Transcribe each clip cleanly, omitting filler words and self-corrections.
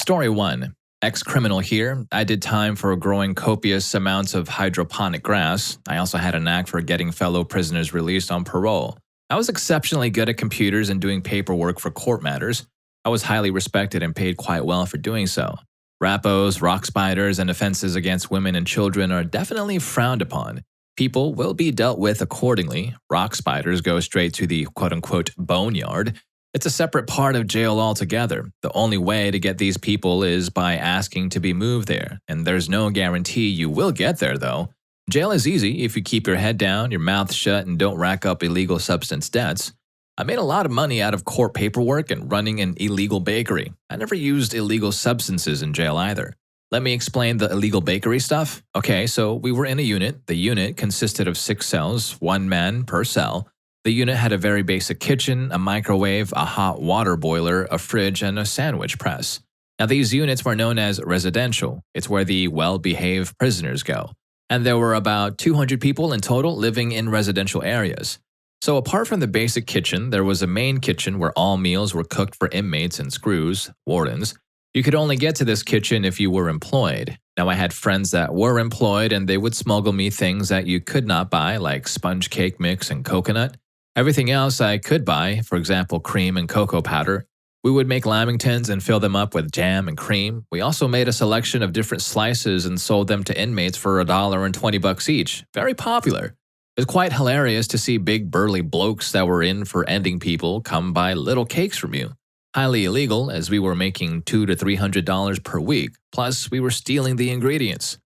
Story 1. Ex-criminal here. I did time for growing copious amounts of hydroponic grass. I also had a knack for getting fellow prisoners released on parole. I was exceptionally good at computers and doing paperwork for court matters. I was highly respected and paid quite well for doing so. Rappos, rock spiders, and offenses against women and children are definitely frowned upon. People will be dealt with accordingly. Rock spiders go straight to the quote-unquote boneyard. It's a separate part of jail altogether. The only way to get these people is by asking to be moved there, and there's no guarantee you will get there though. Jail is easy if you keep your head down, your mouth shut, and don't rack up illegal substance debts. I made a lot of money out of court paperwork and running an illegal bakery. I never used illegal substances in jail either. Let me explain the illegal bakery stuff. Okay, so we were in a unit. The unit consisted of 6 cells, 1 man per cell. The unit had a very basic kitchen, a microwave, a hot water boiler, a fridge, and a sandwich press. Now, these units were known as residential. It's where the well-behaved prisoners go. And there were about 200 people in total living in residential areas. So apart from the basic kitchen, there was a main kitchen where all meals were cooked for inmates and screws, wardens. You could only get to this kitchen if you were employed. Now, I had friends that were employed and they would smuggle me things that you could not buy, like sponge cake mix and coconut. Everything else I could buy, for example, cream and cocoa powder. We would make lamingtons and fill them up with jam and cream. We also made a selection of different slices and sold them to inmates for $1.20 each. Very popular. It was quite hilarious to see big burly blokes that were in for ending people come buy little cakes from you. Highly illegal, as we were making $200 to $300 per week, plus we were stealing the ingredients.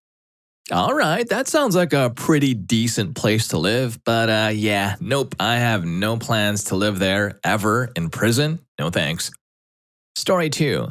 Alright, that sounds like a pretty decent place to live, but yeah, nope, I have no plans to live there, ever, in prison. No thanks. Story 2.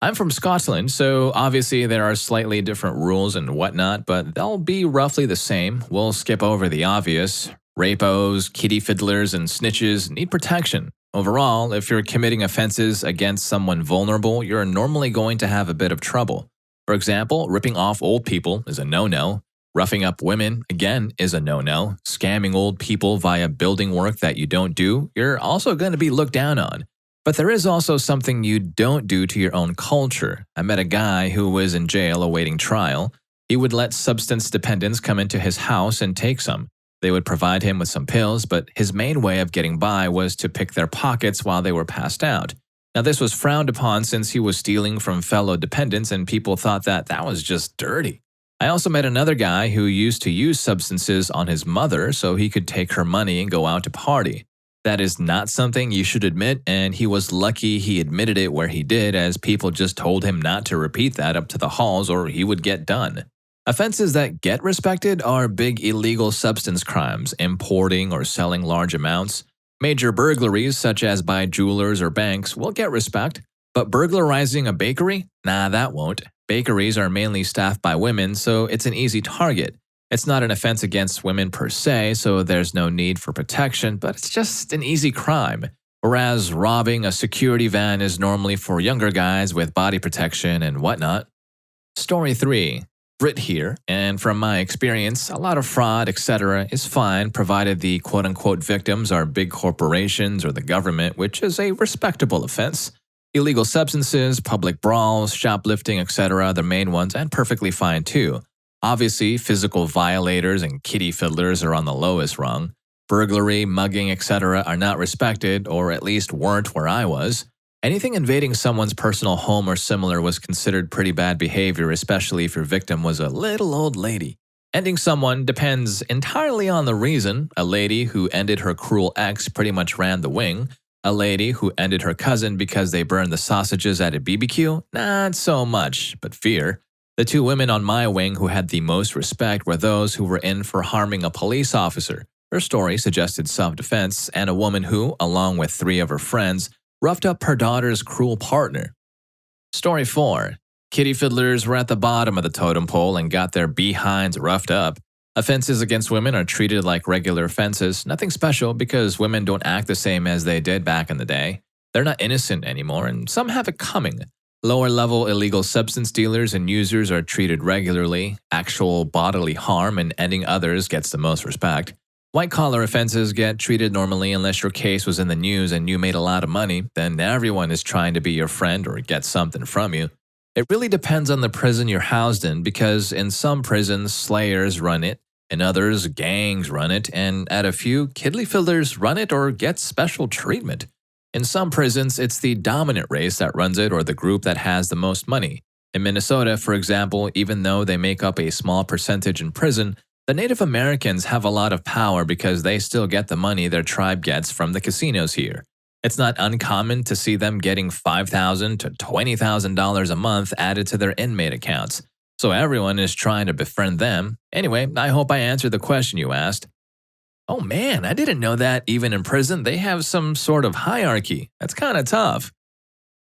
I'm from Scotland, so obviously there are slightly different rules and whatnot, but they'll be roughly the same. We'll skip over the obvious. Rapos, kitty fiddlers, and snitches need protection. Overall, if you're committing offenses against someone vulnerable, you're normally going to have a bit of trouble. For example, ripping off old people is a no-no. Roughing up women, again, is a no-no. Scamming old people via building work that you don't do, you're also going to be looked down on. But there is also something you don't do to your own culture. I met a guy who was in jail awaiting trial. He would let substance dependents come into his house and take some. They would provide him with some pills, but his main way of getting by was to pick their pockets while they were passed out. Now, this was frowned upon since he was stealing from fellow dependents and people thought that was just dirty. I also met another guy who used to use substances on his mother so he could take her money and go out to party. That is not something you should admit, and he was lucky he admitted it where he did, as people just told him not to repeat that up to the halls or he would get done. Offenses that get respected are big illegal substance crimes, importing or selling large amounts. Major burglaries, such as by jewelers or banks, will get respect, but burglarizing a bakery? Nah, that won't. Bakeries are mainly staffed by women, so it's an easy target. It's not an offense against women per se, so there's no need for protection, but it's just an easy crime. Whereas robbing a security van is normally for younger guys with body protection and whatnot. Story 3. Brit here, and from my experience, a lot of fraud, etc. is fine provided the quote-unquote victims are big corporations or the government, which is a respectable offense. Illegal substances, public brawls, shoplifting, etc. are the main ones, and perfectly fine too. Obviously, physical violators and kitty fiddlers are on the lowest rung. Burglary, mugging, etc. are not respected, or at least weren't where I was. Anything invading someone's personal home or similar was considered pretty bad behavior, especially if your victim was a little old lady. Ending someone depends entirely on the reason. A lady who ended her cruel ex pretty much ran the wing. A lady who ended her cousin because they burned the sausages at a BBQ? Not so much, but fear. The 2 women on my wing who had the most respect were those who were in for harming a police officer. Her story suggested self-defense, and a woman who, along with 3 of her friends, roughed up her daughter's cruel partner. Story 4. Kitty fiddlers were at the bottom of the totem pole and got their behinds roughed up. Offenses against women are treated like regular offenses, nothing special because women don't act the same as they did back in the day. They're not innocent anymore, and some have it coming. Lower-level illegal substance dealers and users are treated regularly. Actual bodily harm and ending others gets the most respect. White-collar offenses get treated normally unless your case was in the news and you made a lot of money, then everyone is trying to be your friend or get something from you. It really depends on the prison you're housed in because in some prisons, slayers run it, in others, gangs run it, and at a few, kiddly fiddlers run it or get special treatment. In some prisons, it's the dominant race that runs it or the group that has the most money. In Minnesota, for example, even though they make up a small percentage in prison, the Native Americans have a lot of power because they still get the money their tribe gets from the casinos here. It's not uncommon to see them getting $5,000 to $20,000 a month added to their inmate accounts. So everyone is trying to befriend them. Anyway, I hope I answered the question you asked. Oh man, I didn't know that even in prison they have some sort of hierarchy. That's kind of tough.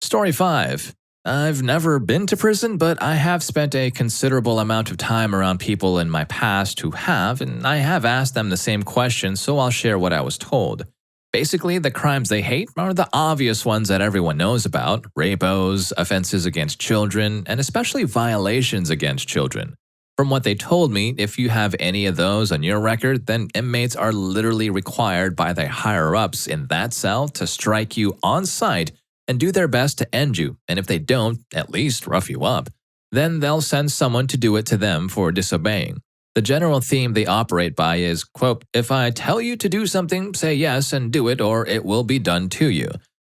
Story 5. I've never been to prison, but I have spent a considerable amount of time around people in my past who have, and I have asked them the same question, so I'll share what I was told. Basically, the crimes they hate are the obvious ones that everyone knows about: rapos, offenses against children, and especially violations against children. From what they told me, if you have any of those on your record, then inmates are literally required by the higher-ups in that cell to strike you on sight and do their best to end you, and if they don't, at least rough you up. Then they'll send someone to do it to them for disobeying. The general theme they operate by is, quote, if I tell you to do something, say yes and do it, or it will be done to you.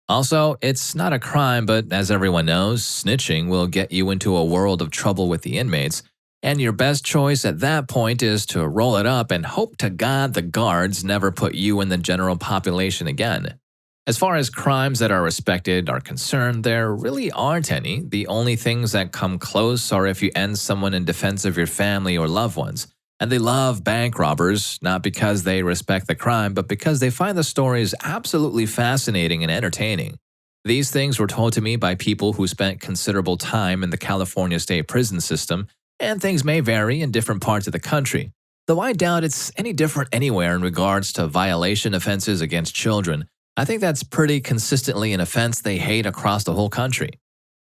Also, it's not a crime, but as everyone knows, snitching will get you into a world of trouble with the inmates, and your best choice at that point is to roll it up and hope to God the guards never put you in the general population again. As far as crimes that are respected are concerned, there really aren't any. The only things that come close are if you end someone in defense of your family or loved ones. And they love bank robbers, not because they respect the crime, but because they find the stories absolutely fascinating and entertaining. These things were told to me by people who spent considerable time in the California state prison system, and things may vary in different parts of the country. Though I doubt it's any different anywhere in regards to violation offenses against children. I think that's pretty consistently an offense they hate across the whole country.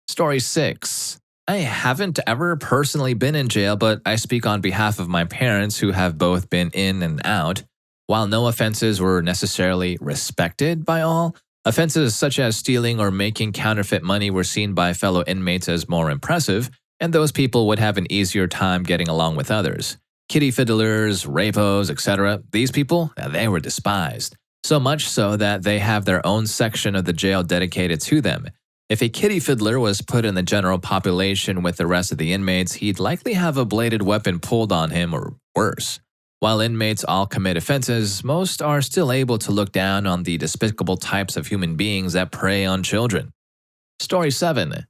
Story 6. I haven't ever personally been in jail, but I speak on behalf of my parents who have both been in and out. While no offenses were necessarily respected by all, offenses such as stealing or making counterfeit money were seen by fellow inmates as more impressive, and those people would have an easier time getting along with others. Kitty fiddlers, rapos, etc., these people, they were despised. So much so that they have their own section of the jail dedicated to them. If a kitty fiddler was put in the general population with the rest of the inmates, he'd likely have a bladed weapon pulled on him or worse. While inmates all commit offenses, most are still able to look down on the despicable types of human beings that prey on children. Story 7.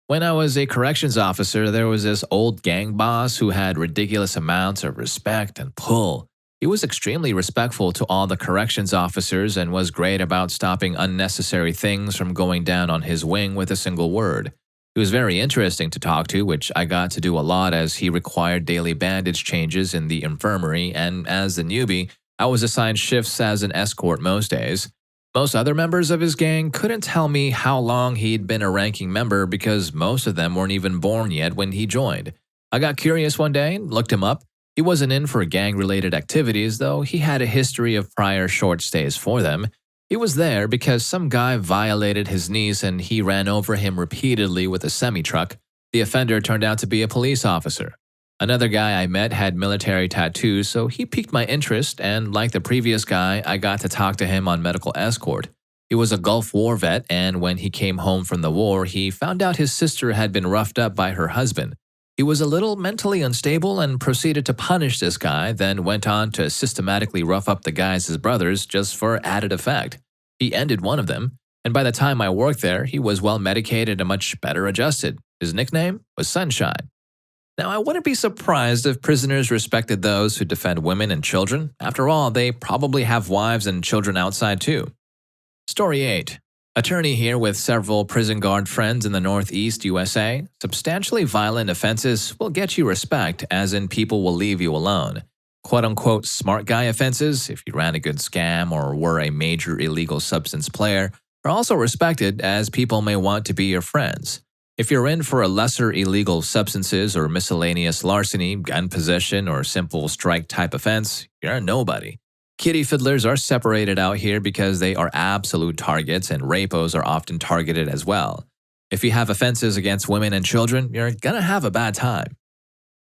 When I was a corrections officer, there was this old gang boss who had ridiculous amounts of respect and pull. He was extremely respectful to all the corrections officers and was great about stopping unnecessary things from going down on his wing with a single word. He was very interesting to talk to, which I got to do a lot as he required daily bandage changes in the infirmary, and as the newbie, I was assigned shifts as an escort most days. Most other members of his gang couldn't tell me how long he'd been a ranking member because most of them weren't even born yet when he joined. I got curious one day and looked him up. He wasn't in for gang-related activities, though he had a history of prior short stays for them. He was there because some guy violated his niece and he ran over him repeatedly with a semi-truck. The offender turned out to be a police officer. Another guy I met had military tattoos, so he piqued my interest, and like the previous guy, I got to talk to him on medical escort. He was a Gulf War vet, and when he came home from the war, he found out his sister had been roughed up by her husband. He was a little mentally unstable and proceeded to punish this guy, then went on to systematically rough up the guys' brothers just for added effect. He ended one of them, and by the time I worked there, he was well medicated and much better adjusted. His nickname was Sunshine. Now, I wouldn't be surprised if prisoners respected those who defend women and children. After all, they probably have wives and children outside too. Story 8. Attorney here with several prison guard friends in the Northeast USA. Substantially violent offenses will get you respect, as in people will leave you alone. Quote-unquote smart guy offenses, if you ran a good scam or were a major illegal substance player, are also respected, as people may want to be your friends. If you're in for a lesser illegal substances or miscellaneous larceny, gun possession, or simple strike type offense, you're a nobody. Kitty fiddlers are separated out here because they are absolute targets, and rapos are often targeted as well. If you have offenses against women and children, you're gonna have a bad time.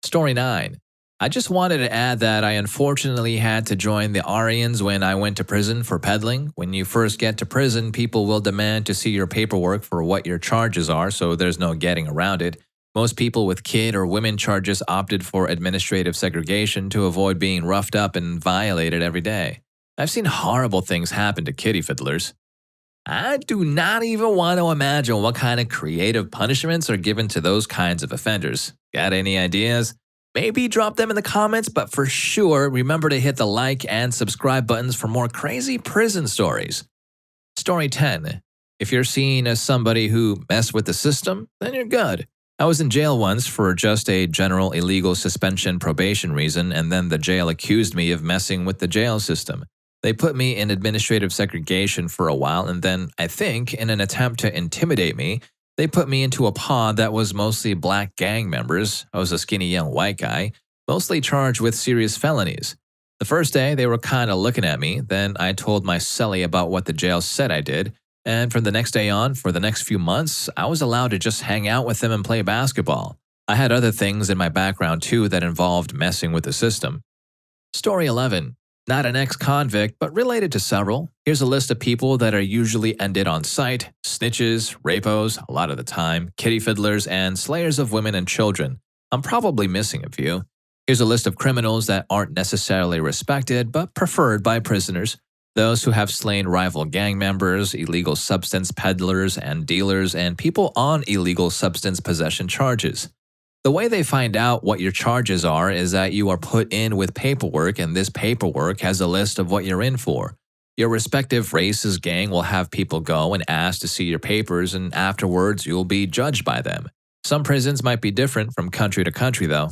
Story 9. I just wanted to add that I unfortunately had to join the Aryans when I went to prison for peddling. When you first get to prison, people will demand to see your paperwork for what your charges are, so there's no getting around it. Most people with kid or women charges opted for administrative segregation to avoid being roughed up and violated every day. I've seen horrible things happen to kitty fiddlers. I do not even want to imagine what kind of creative punishments are given to those kinds of offenders. Got any ideas? Maybe drop them in the comments, but for sure, remember to hit the like and subscribe buttons for more crazy prison stories. Story 10. If you're seen as somebody who messed with the system, then you're good. I was in jail once for just a general illegal suspension probation reason, and then the jail accused me of messing with the jail system. They put me in administrative segregation for a while, and then, I think, in an attempt to intimidate me, they put me into a pod that was mostly black gang members. I was a skinny young white guy, mostly charged with serious felonies. The first day, they were kind of looking at me. Then I told my cellie about what the jail said I did. And from the next day on, for the next few months, I was allowed to just hang out with them and play basketball. I had other things in my background too that involved messing with the system. Story 11. Not an ex-convict, but related to several. Here's a list of people that are usually ended on sight: snitches, rapos, a lot of the time, kitty fiddlers, and slayers of women and children. I'm probably missing a few. Here's a list of criminals that aren't necessarily respected, but preferred by prisoners. Those who have slain rival gang members, illegal substance peddlers and dealers, and people on illegal substance possession charges. The way they find out what your charges are is that you are put in with paperwork, and this paperwork has a list of what you're in for. Your respective race's gang will have people go and ask to see your papers, and afterwards you'll be judged by them. Some prisons might be different from country to country, though.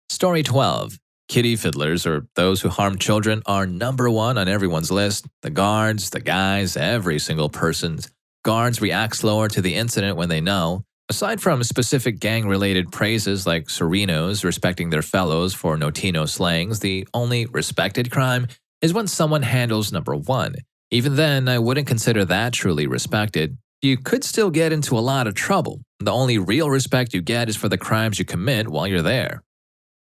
Story 12. Kitty fiddlers, or those who harm children, are number one on everyone's list. The guards, the guys, every single person. Guards react slower to the incident when they know. Aside from specific gang-related praises like Serenos respecting their fellows for Notino slangs, the only respected crime is when someone handles number one. Even then, I wouldn't consider that truly respected. You could still get into a lot of trouble. The only real respect you get is for the crimes you commit while you're there.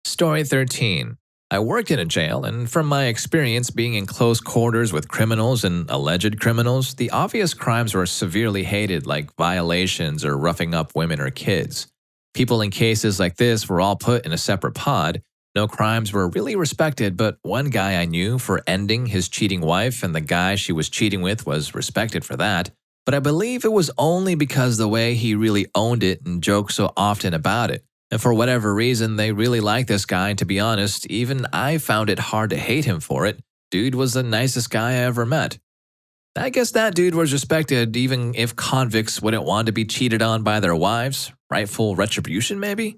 Story 13. I worked in a jail, and from my experience being in close quarters with criminals and alleged criminals, the obvious crimes were severely hated, like violations or roughing up women or kids. People in cases like this were all put in a separate pod. No crimes were really respected, but one guy I knew for ending his cheating wife, and the guy she was cheating with was respected for that. But I believe it was only because the way he really owned it and joked so often about it. And for whatever reason, they really liked this guy, and to be honest, even I found it hard to hate him for it. Dude was the nicest guy I ever met. I guess that dude was respected even if convicts wouldn't want to be cheated on by their wives. Rightful retribution, maybe?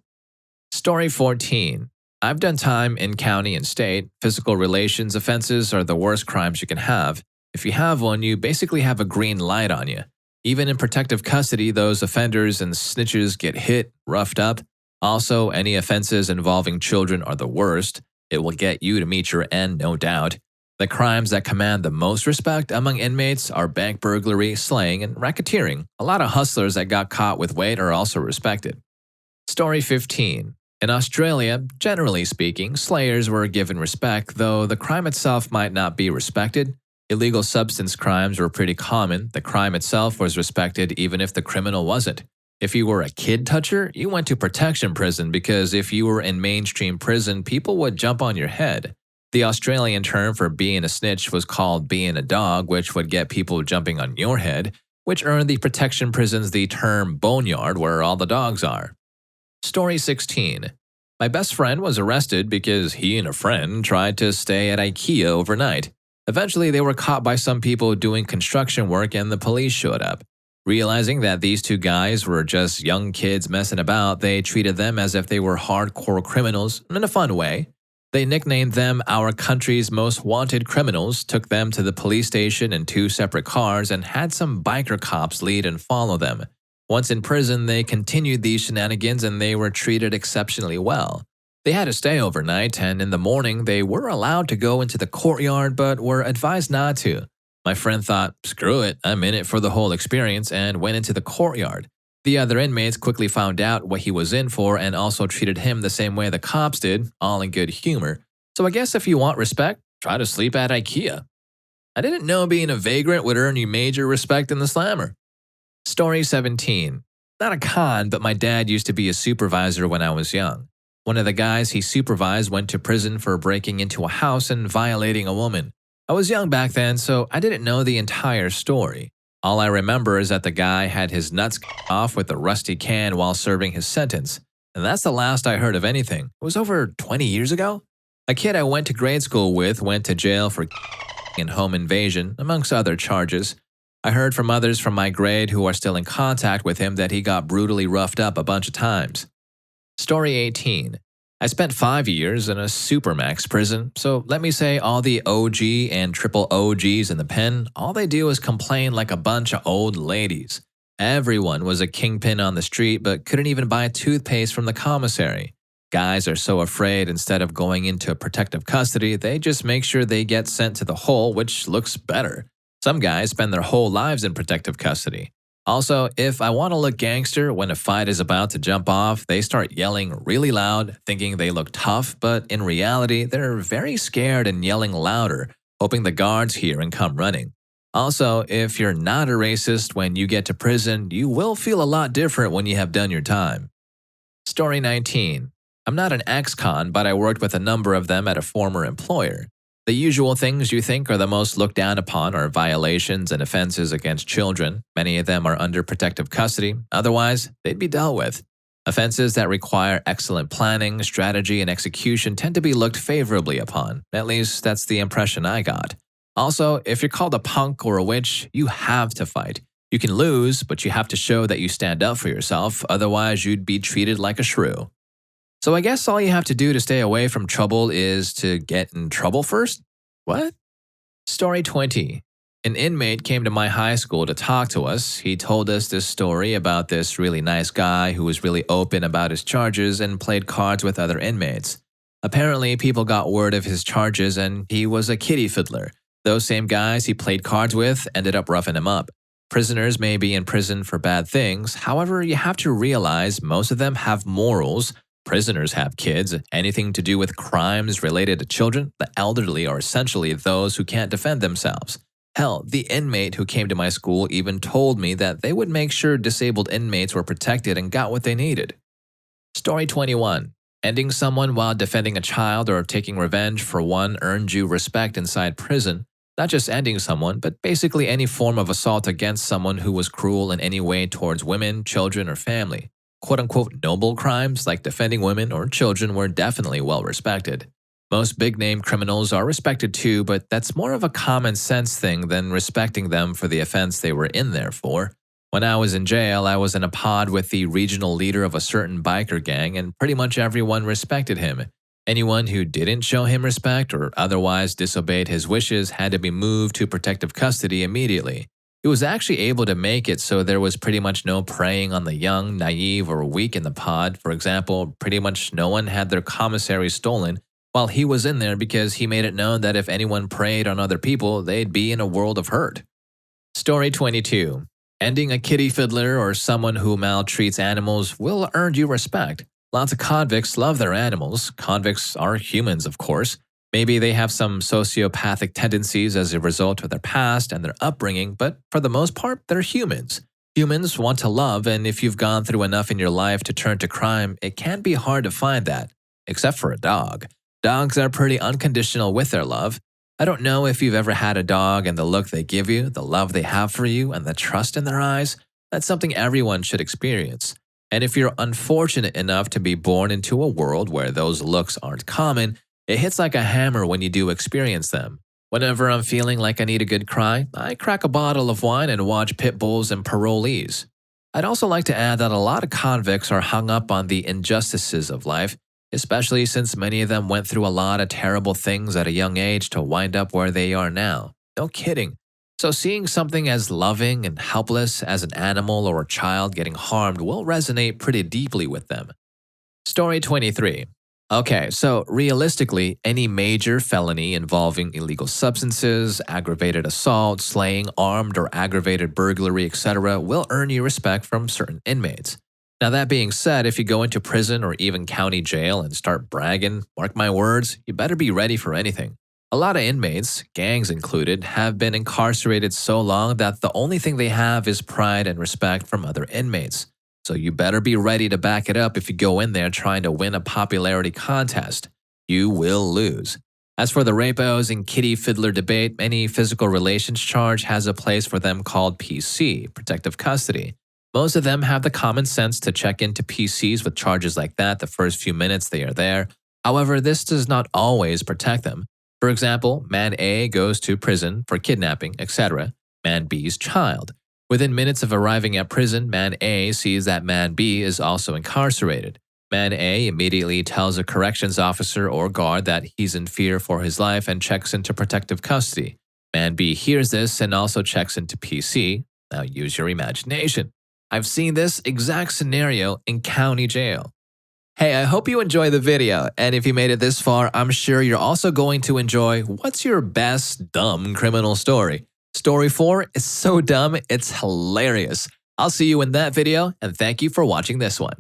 Story 14. I've done time in county and state. Physical relations offenses are the worst crimes you can have. If you have one, you basically have a green light on you. Even in protective custody, those offenders and snitches get hit, roughed up. Also, any offenses involving children are the worst. It will get you to meet your end, no doubt. The crimes that command the most respect among inmates are bank burglary, slaying, and racketeering. A lot of hustlers that got caught with weight are also respected. Story 15. In Australia, generally speaking, slayers were given respect, though the crime itself might not be respected. Illegal substance crimes were pretty common. The crime itself was respected even if the criminal wasn't. If you were a kid toucher, you went to protection prison because if you were in mainstream prison, people would jump on your head. The Australian term for being a snitch was called being a dog, which would get people jumping on your head, which earned the protection prisons the term boneyard, where all the dogs are. Story 16. My best friend was arrested because he and a friend tried to stay at IKEA overnight. Eventually, they were caught by some people doing construction work and the police showed up. Realizing that these two guys were just young kids messing about, they treated them as if they were hardcore criminals in a fun way. They nicknamed them our country's most wanted criminals, took them to the police station in 2 separate cars, and had some biker cops lead and follow them. Once in prison, they continued these shenanigans and they were treated exceptionally well. They had to stay overnight, and in the morning, they were allowed to go into the courtyard but were advised not to. My friend thought, screw it, I'm in it for the whole experience, and went into the courtyard. The other inmates quickly found out what he was in for and also treated him the same way the cops did, all in good humor. So I guess if you want respect, try to sleep at IKEA. I didn't know being a vagrant would earn you major respect in the slammer. Story 17. Not a con, but my dad used to be a supervisor when I was young. One of the guys he supervised went to prison for breaking into a house and violating a woman. I was young back then, so I didn't know the entire story. All I remember is that the guy had his nuts off with a rusty can while serving his sentence. And that's the last I heard of anything. It was over 20 years ago. A kid I went to grade school with went to jail for and home invasion, amongst other charges. I heard from others from my grade who are still in contact with him that he got brutally roughed up a bunch of times. Story 18. I spent 5 years in a supermax prison, so let me say all the OG and triple OGs in the pen, all they do is complain like a bunch of old ladies. Everyone was a kingpin on the street but couldn't even buy toothpaste from the commissary. Guys are so afraid instead of going into protective custody, they just make sure they get sent to the hole, which looks better. Some guys spend their whole lives in protective custody. Also, if I want to look gangster when a fight is about to jump off, they start yelling really loud, thinking they look tough, but in reality, they're very scared and yelling louder, hoping the guards hear and come running. Also, if you're not a racist when you get to prison, you will feel a lot different when you have done your time. Story 19. I'm not an ex-con, but I worked with a number of them at a former employer. The usual things you think are the most looked down upon are violations and offenses against children. Many of them are under protective custody. Otherwise, they'd be dealt with. Offenses that require excellent planning, strategy, and execution tend to be looked favorably upon. At least, that's the impression I got. Also, if you're called a punk or a witch, you have to fight. You can lose, but you have to show that you stand up for yourself. Otherwise, you'd be treated like a shrew. So I guess all you have to do to stay away from trouble is to get in trouble first? What? Story 20. An inmate came to my high school to talk to us. He told us this story about this really nice guy who was really open about his charges and played cards with other inmates. Apparently, people got word of his charges and he was a kitty fiddler. Those same guys he played cards with ended up roughing him up. Prisoners may be in prison for bad things. However, you have to realize most of them have morals. Prisoners have kids. Anything to do with crimes related to children, the elderly are essentially those who can't defend themselves. Hell, the inmate who came to my school even told me that they would make sure disabled inmates were protected and got what they needed. Story 21. Ending someone while defending a child or taking revenge for one earned you respect inside prison. Not just ending someone, but basically any form of assault against someone who was cruel in any way towards women, children, or family. Quote-unquote noble crimes like defending women or children were definitely well respected. Most big-name criminals are respected too, but that's more of a common sense thing than respecting them for the offense they were in there for. When I was in jail, I was in a pod with the regional leader of a certain biker gang, and pretty much everyone respected him. Anyone who didn't show him respect or otherwise disobeyed his wishes had to be moved to protective custody immediately. He was actually able to make it so there was pretty much no preying on the young, naive, or weak in the pod. For example, pretty much no one had their commissary stolen while he was in there because he made it known that if anyone preyed on other people, they'd be in a world of hurt. Story 22. Ending a kitty fiddler or someone who maltreats animals will earn you respect. Lots of convicts love their animals. Convicts are humans, of course. Maybe they have some sociopathic tendencies as a result of their past and their upbringing, but for the most part, they're humans. Humans want to love, and if you've gone through enough in your life to turn to crime, it can be hard to find that, except for a dog. Dogs are pretty unconditional with their love. I don't know if you've ever had a dog and the look they give you, the love they have for you, and the trust in their eyes. That's something everyone should experience. And if you're unfortunate enough to be born into a world where those looks aren't common, it hits like a hammer when you do experience them. Whenever I'm feeling like I need a good cry, I crack a bottle of wine and watch pit bulls and parolees. I'd also like to add that a lot of convicts are hung up on the injustices of life, especially since many of them went through a lot of terrible things at a young age to wind up where they are now. No kidding. So seeing something as loving and helpless as an animal or a child getting harmed will resonate pretty deeply with them. Story 23. Okay, so realistically, any major felony involving illegal substances, aggravated assault, slaying, armed or aggravated burglary, etc., will earn you respect from certain inmates. Now, that being said, if you go into prison or even county jail and start bragging, mark my words, you better be ready for anything. A lot of inmates, gangs included, have been incarcerated so long that the only thing they have is pride and respect from other inmates. So you better be ready to back it up if you go in there trying to win a popularity contest. You will lose. As for the rapos and kitty fiddler debate, any physical relations charge has a place for them called PC, protective custody. Most of them have the common sense to check into PCs with charges like that the first few minutes they are there. However, this does not always protect them. For example, man A goes to prison for kidnapping, etc. Man B's child. Within minutes of arriving at prison, man A sees that man B is also incarcerated. Man A immediately tells a corrections officer or guard that he's in fear for his life and checks into protective custody. Man B hears this and also checks into PC. Now use your imagination. I've seen this exact scenario in county jail. Hey, I hope you enjoy the video, and if you made it this far, I'm sure you're also going to enjoy what's your best dumb criminal story. Story 4 is so dumb, it's hilarious. I'll see you in that video, and thank you for watching this one.